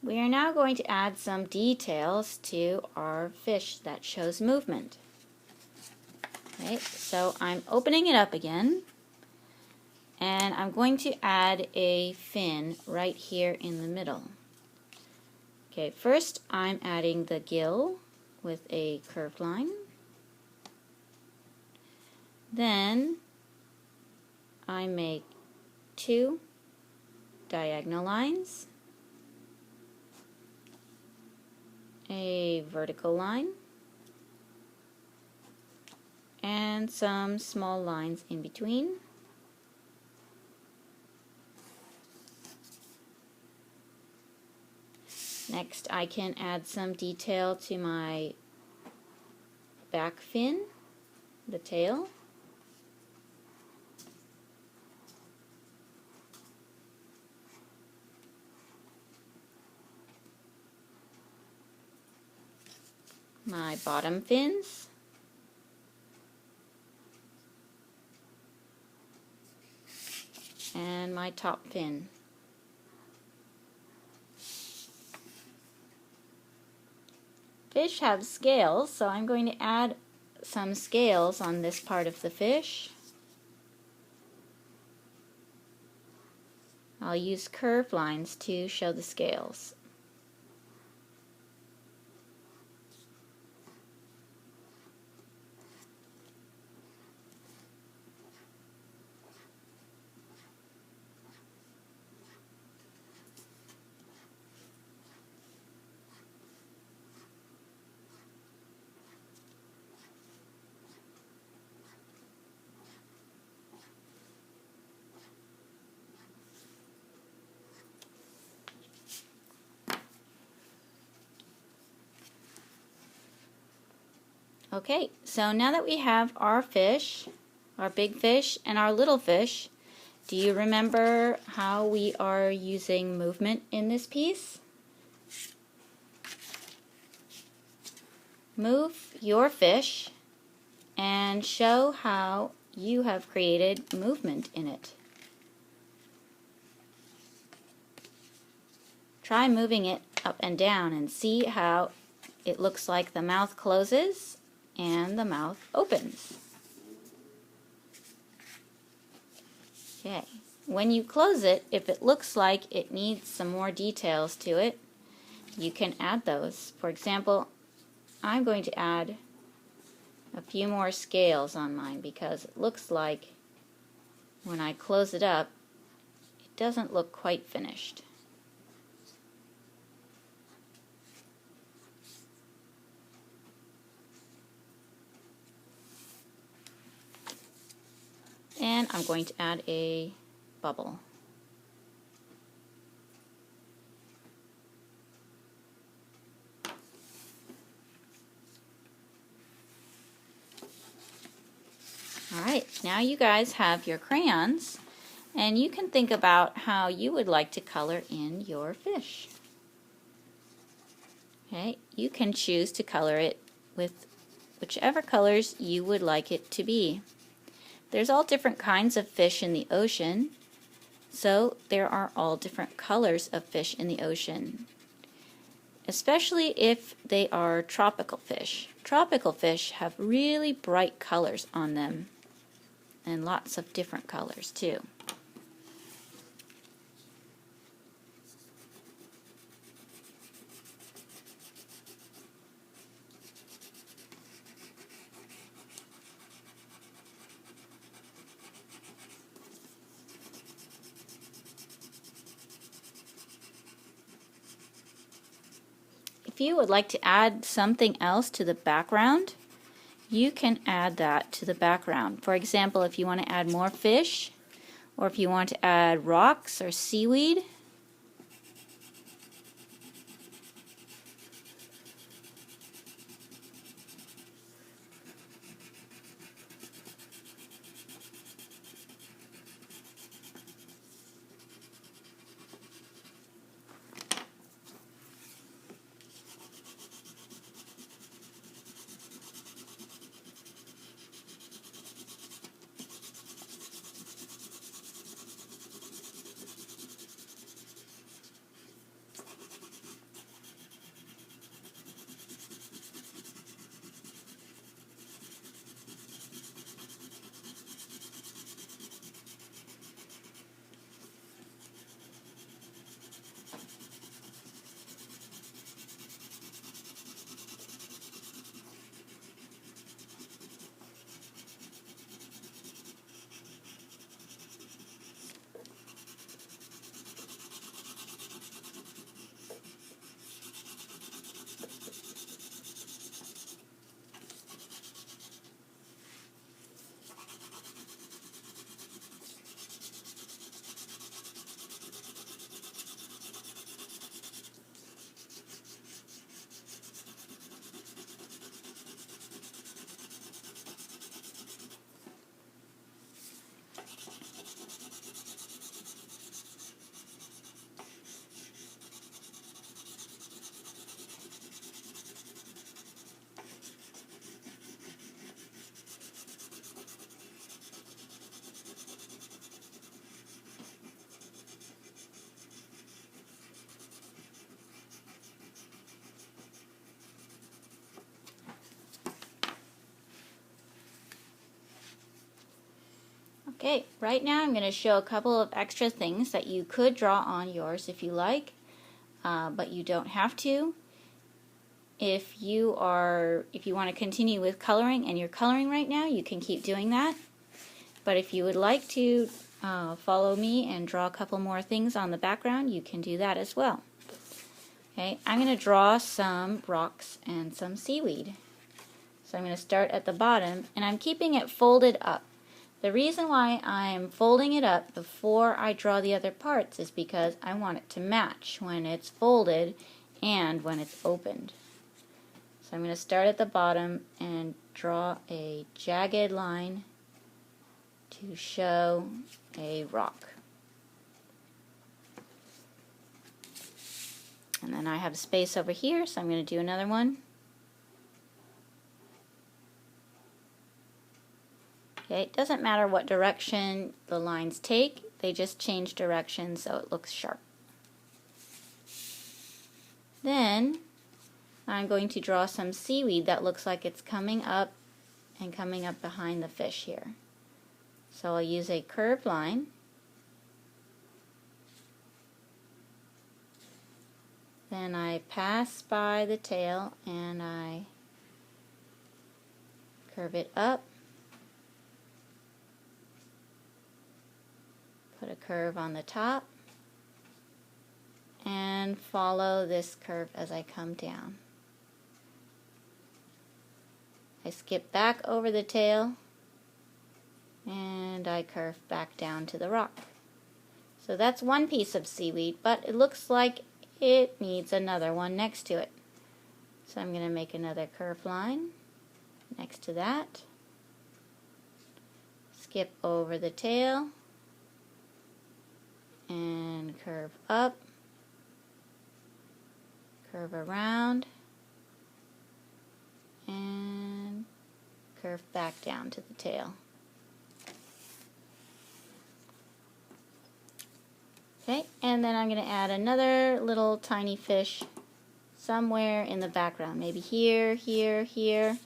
We are now going to add some details to our fish that shows movement. Okay, so I'm opening it up again, and I'm going to add a fin right here in the middle. Okay, first I'm adding the gill with a curved line. Then I make 2 diagonal lines, a vertical line, and some small lines in between. Next, I can add some detail to my back fin, the tail. My bottom fins. And my top fin. Fish have scales, so I'm going to add some scales on this part of the fish. I'll use curved lines to show the scales. Okay, so now that we have our fish, our big fish and our little fish, do you remember how we are using movement in this piece? Move your fish and show how you have created movement in it. Try moving it up and down and see how it looks like the mouth closes and the mouth opens. Okay, when you close it, if it looks like it needs some more details to it, you can add those. For example, I'm going to add a few more scales on mine because it looks like when I close it up, it doesn't look quite finished. And I'm going to add a bubble. Alright, now you guys have your crayons, and you can think about how you would like to color in your fish. Okay, you can choose to color it with whichever colors you would like it to be. There's all different kinds of fish in the ocean, so there are all different colors of fish in the ocean, especially if they are tropical fish. Tropical fish have really bright colors on them, and lots of different colors too. If you would like to add something else to the background, you can add that to the background. For example, if you want to add more fish, or if you want to add rocks or seaweed, Okay, right now I'm going to show a couple of extra things that you could draw on yours if you like, but you don't have to. If you want to continue with coloring and you're coloring right now, you can keep doing that. But if you would like to follow me and draw a couple more things on the background, you can do that as well. Okay, I'm going to draw some rocks and some seaweed. So I'm going to start at the bottom, and I'm keeping it folded up. The reason why I'm folding it up before I draw the other parts is because I want it to match when it's folded and when it's opened. So I'm going to start at the bottom and draw a jagged line to show a rock. And then I have space over here, so I'm going to do another one. Okay, it doesn't matter what direction the lines take, they just change direction so it looks sharp. Then I'm going to draw some seaweed that looks like it's coming up and coming up behind the fish here. So I'll use a curved line. Then I pass by the tail and I curve it up. Put a curve on the top and follow this curve as I come down. I skip back over the tail and I curve back down to the rock. So that's one piece of seaweed, but it looks like it needs another one next to it. So I'm going to make another curved line next to that. Skip over the tail and curve up, curve around, and curve back down to the tail. Okay, and then I'm going to add another little tiny fish somewhere in the background, maybe here, here, here,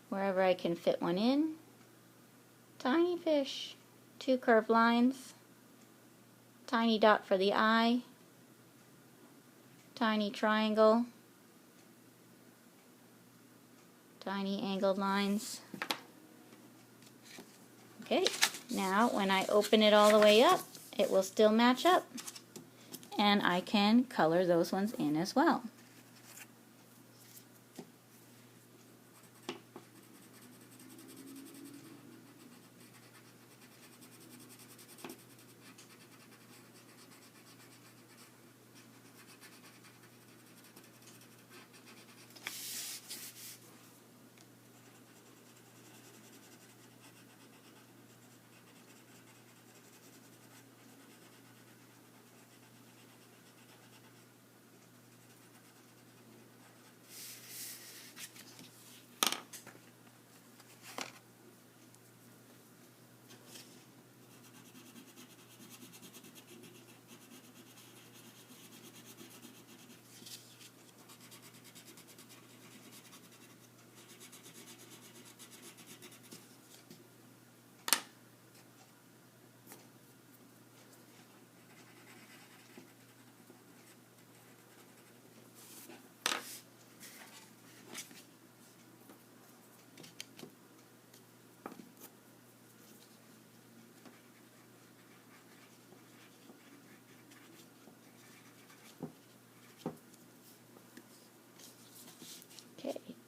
wherever I can fit one in. Tiny fish, two curved lines, tiny dot for the eye, tiny triangle, tiny angled lines. Okay, now when I open it all the way up, it will still match up, and I can color those ones in as well.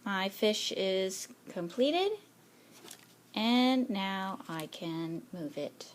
My fish is completed, and now I can move it.